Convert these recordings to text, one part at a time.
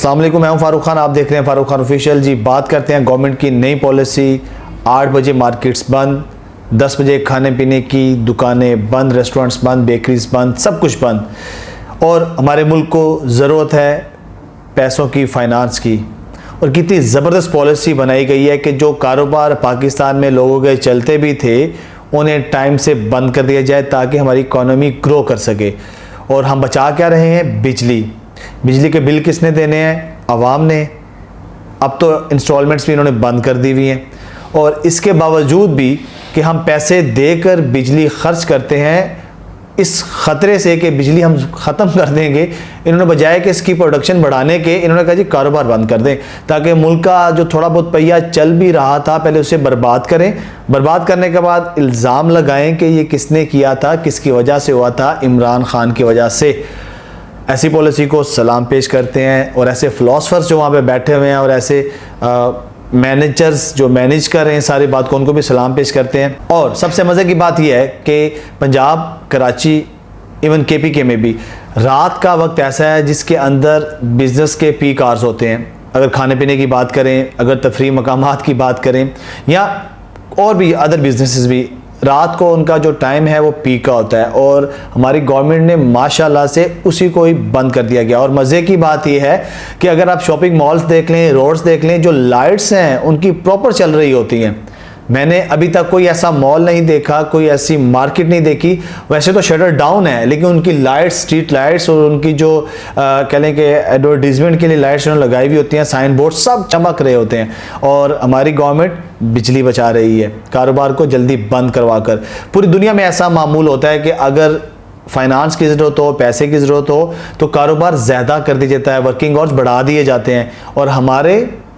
अस्सलाम वालेकुम, मैं हूं फारूक खान। आप देख रहे हैं फारूक खान ऑफिशियल। जी, बात करते हैं गवर्नमेंट की नई पॉलिसी। 8 बजे मार्केट्स बंद, 10 बजे खाने पीने की दुकानें बंद, रेस्टोरेंट्स बंद, बेकरीज बंद, सब कुछ बंद। और हमारे मुल्क को ज़रूरत है पैसों की, फाइनेंस की। और कितनी ज़बरदस्त पॉलिसी बनाई गई है कि जो कारोबार पाकिस्तान में लोगों के चलते भी थे उन्हें टाइम से बंद कर दिया जाए ताकि हमारी इकॉनमी ग्रो कर सके। और हम बचा क्या रहे हैं? बिजली के बिल किसने देने हैं? आवाम ने। अब तो इंस्टॉलमेंट्स भी इन्होंने बंद कर दी हुई हैं। और इसके बावजूद भी कि हम पैसे देकर बिजली खर्च करते हैं, इस ख़तरे से कि बिजली हम ख़त्म कर देंगे, इन्होंने बजाय कि इसकी प्रोडक्शन बढ़ाने के, इन्होंने कहा जी कारोबार बंद कर दें ताकि मुल्क का जो थोड़ा बहुत पहिया चल भी रहा था पहले उसे बर्बाद करें। बर्बाद करने के बाद इल्ज़ाम लगाएं कि ये किसने किया था, किसकी वजह से हुआ था? इमरान खान की वजह से। ऐसी पॉलिसी को सलाम पेश करते हैं। और ऐसे फ़िलासफ़र्स जो वहाँ पे बैठे हुए हैं और ऐसे मैनेजर्स जो मैनेज कर रहे हैं सारी बात को, उनको भी सलाम पेश करते हैं। और सबसे मज़े की बात यह है कि पंजाब, कराची, इवन KPK में भी रात का वक्त ऐसा है जिसके अंदर बिज़नेस के पीक आवर्स होते हैं। अगर खाने पीने की बात करें, अगर तफरीह मकामात की बात करें, या और भी अदर बिजनेसेस भी, रात को उनका जो टाइम है वो पीक का होता है। और हमारी गवर्नमेंट ने माशाल्लाह से उसी को ही बंद कर दिया गया। और मज़े की बात यह है कि अगर आप शॉपिंग मॉल्स देख लें, रोड्स देख लें, जो लाइट्स हैं उनकी प्रॉपर चल रही होती हैं। मैंने अभी तक कोई ऐसा मॉल नहीं देखा, कोई ऐसी मार्केट नहीं देखी, वैसे तो शटर डाउन है लेकिन उनकी लाइट्स, स्ट्रीट लाइट्स और उनकी जो कह लें कि एडवर्टीजमेंट के लिए लाइट्स उन्होंने लगाई हुई होती हैं, साइन बोर्ड सब चमक रहे होते हैं। और हमारी गवर्नमेंट बिजली बचा रही है कारोबार को जल्दी बंद करवा कर। पूरी दुनिया में ऐसा मामूल होता है कि अगर फाइनेंस की ज़रूरत हो, पैसे की ज़रूरत हो, तो कारोबार ज़्यादा कर दिया जाता है, वर्किंग आवर्स बढ़ा दिए जाते हैं। और हमारे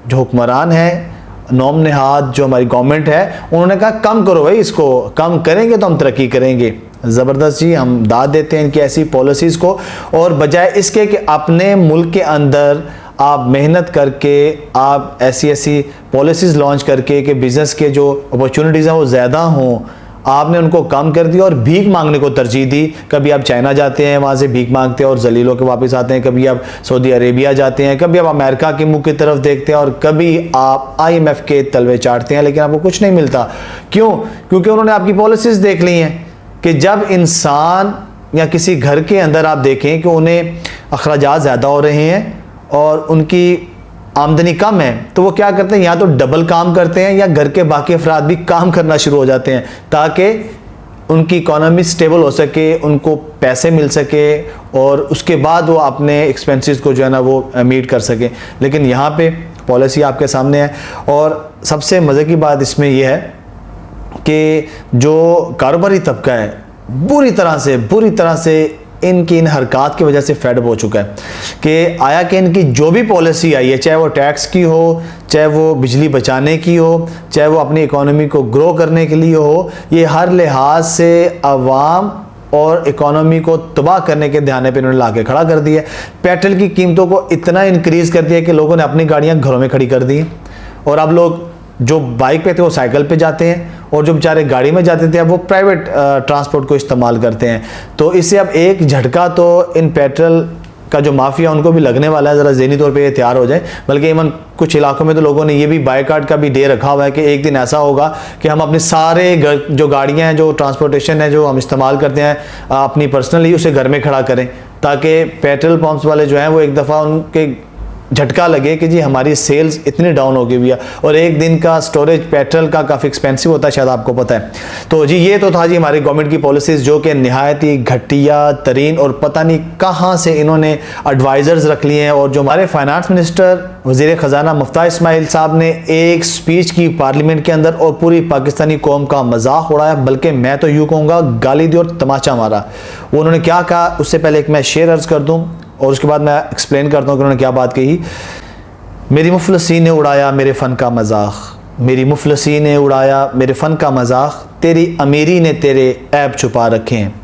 जो हुक्मरान हैं, नौम नेहाद जो हमारी गवर्नमेंट है, उन्होंने कहा कम करो भाई, इसको कम करेंगे तो हम तरक्की करेंगे। ज़बरदस्त जी, हम दाद देते हैं इनकी ऐसी पॉलिसीज़ को। और बजाय इसके कि अपने मुल्क के अंदर आप मेहनत करके, आप ऐसी पॉलिसीज़ लॉन्च करके कि बिज़नेस के जो अपॉर्चुनिटीज़ हैं वो ज़्यादा हों, आपने उनको कम कर दिया और भीख मांगने को तरजीह दी। कभी आप चाइना जाते हैं, वहाँ से भीख मांगते हैं और जलीलों के वापस आते हैं। कभी आप सऊदी अरेबिया जाते हैं, कभी आप अमेरिका के मुल्क की तरफ देखते हैं, और कभी आप IMF के तलवे चाटते हैं, लेकिन आपको कुछ नहीं मिलता। क्यों? क्योंकि उन्होंने आपकी पॉलिसीज़ देख ली हैं कि जब इंसान या किसी घर के अंदर आप देखें कि उन्हें अखराजात ज़्यादा हो रहे हैं और उनकी आमदनी कम है, तो वो क्या करते हैं? या तो डबल काम करते हैं या घर के बाकी अफराद भी काम करना शुरू हो जाते हैं ताकि उनकी इकोनॉमी स्टेबल हो सके, उनको पैसे मिल सके और उसके बाद वो अपने एक्सपेंसेस को जो है ना वो मीट कर सके। लेकिन यहाँ पे पॉलिसी आपके सामने है। और सबसे मज़े की बात इसमें यह है कि जो कारोबारी तबका है बुरी तरह से इनकी इन हरकत की वजह से फेडअप हो चुका है कि आया कि इनकी जो भी पॉलिसी आई है, चाहे वो टैक्स की हो, चाहे वो बिजली बचाने की हो, चाहे वो अपनी इकोनॉमी को ग्रो करने के लिए हो, ये हर लिहाज से अवाम और इकोनॉमी को तबाह करने के ध्यान पे इन्होंने ला के खड़ा कर दिया। पेट्रोल की कीमतों को इतना इंक्रीज़ कर दिया कि लोगों ने अपनी गाड़ियाँ घरों में खड़ी कर दी। और अब लोग जो बाइक पे थे वो साइकिल पे जाते हैं, और जो बेचारे गाड़ी में जाते थे अब वो प्राइवेट ट्रांसपोर्ट को इस्तेमाल करते हैं। तो इससे अब एक झटका तो इन पेट्रोल का जो माफिया उनको भी लगने वाला है, ज़रा ज़हनी तौर पे ये तैयार हो जाए। बल्कि इवन कुछ इलाकों में तो लोगों ने ये भी बायकाट का भी डे रखा हुआ है कि एक दिन ऐसा होगा कि हम अपने सारे जो गाड़ियाँ हैं, जो ट्रांसपोर्टेशन है, जो हम इस्तेमाल करते हैं अपनी पर्सनली, उसे घर में खड़ा करें ताकि पेट्रोल पंप्स वाले जो हैं वो एक दफ़ा उनके झटका लगे कि जी हमारी सेल्स इतनी डाउन हो गई हुई है। और एक दिन का स्टोरेज पेट्रोल का काफ़ी एक्सपेंसिव होता है, शायद आपको पता है। तो जी ये तो था जी हमारी गवर्नमेंट की पॉलिसीज़ जो कि नहायत ही घटिया तरीन, और पता नहीं कहाँ से इन्होंने एडवाइज़र्स रख लिए हैं। और जो हमारे फाइनेंस मिनिस्टर वज़ीर ख़जाना मुफ्ता इस्माइल साहब ने एक स्पीच की पार्लियामेंट के अंदर और पूरी पाकिस्तानी कौम का मजाक उड़ाया, बल्कि मैं तो यूँ कहूँगा गाली दी और तमाचा मारा। वो उन्होंने क्या कहा, उससे पहले एक मैं शेर अर्ज़ कर दूँ और उसके बाद मैं एक्सप्लेन करता हूँ कि उन्होंने क्या बात कही। मेरी मुफलसी ने उड़ाया मेरे फ़न का मजाक, मेरी मुफलसी ने उड़ाया मेरे फ़न का मजाक, तेरी अमीरी ने तेरे ऐब छुपा रखे हैं।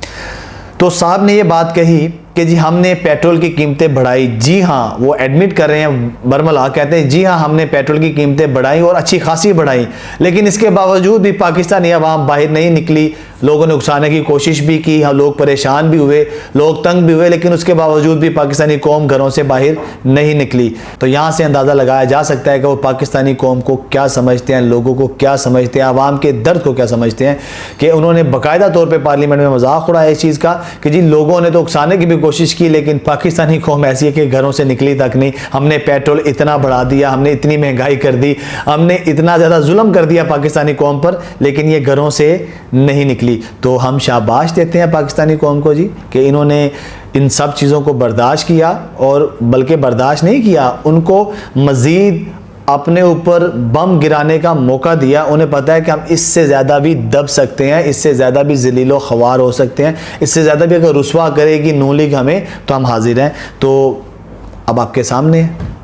तो साहब ने ये बात कही कि जी हमने पेट्रोल की कीमतें बढ़ाई। जी हाँ, वो एडमिट कर रहे हैं, बरमल हक कहते हैं जी हाँ हमने पेट्रोल की कीमतें बढ़ाई और अच्छी खासी बढ़ाई, लेकिन इसके बावजूद भी पाकिस्तानी अवाम बाहर नहीं निकली। लोगों ने उकसाने की कोशिश भी की, हाँ लोग परेशान भी हुए, लोग तंग भी हुए, लेकिन उसके बावजूद भी पाकिस्तानी कौम घरों से बाहर नहीं निकली। तो यहाँ से अंदाज़ा लगाया जा सकता है कि वो पाकिस्तानी कौम को क्या समझते हैं, लोगों को क्या समझते हैं, आवाम के दर्द को क्या समझते हैं, कि उन्होंने बाकायदा तौर पर पार्लियामेंट में मजाक उड़ाया इस चीज़ का कि जी लोगों ने तो उकसाने की भी कोशिश की, लेकिन पाकिस्तानी कौम ऐसी है कि घरों से निकली तक नहीं। हमने पेट्रोल इतना बढ़ा दिया, हमने इतनी महंगाई कर दी, हमने इतना ज़्यादा जुल्म कर दिया पाकिस्तानी कौम पर, लेकिन ये घरों से नहीं निकली। तो हम शाबाश देते हैं पाकिस्तानी कौम को जी कि इन्होंने इन सब चीज़ों को बर्दाश्त किया, और बल्कि बर्दाश्त नहीं किया, उनको मज़ीद अपने ऊपर बम गिराने का मौका दिया। उन्हें पता है कि हम इससे ज़्यादा भी दब सकते हैं, इससे ज़्यादा भी ज़लीलो ख़वार हो सकते हैं, इससे ज़्यादा भी अगर रुसवा करेगी नून लीग हमें, तो हम हाजिर हैं। तो अब आपके सामने है।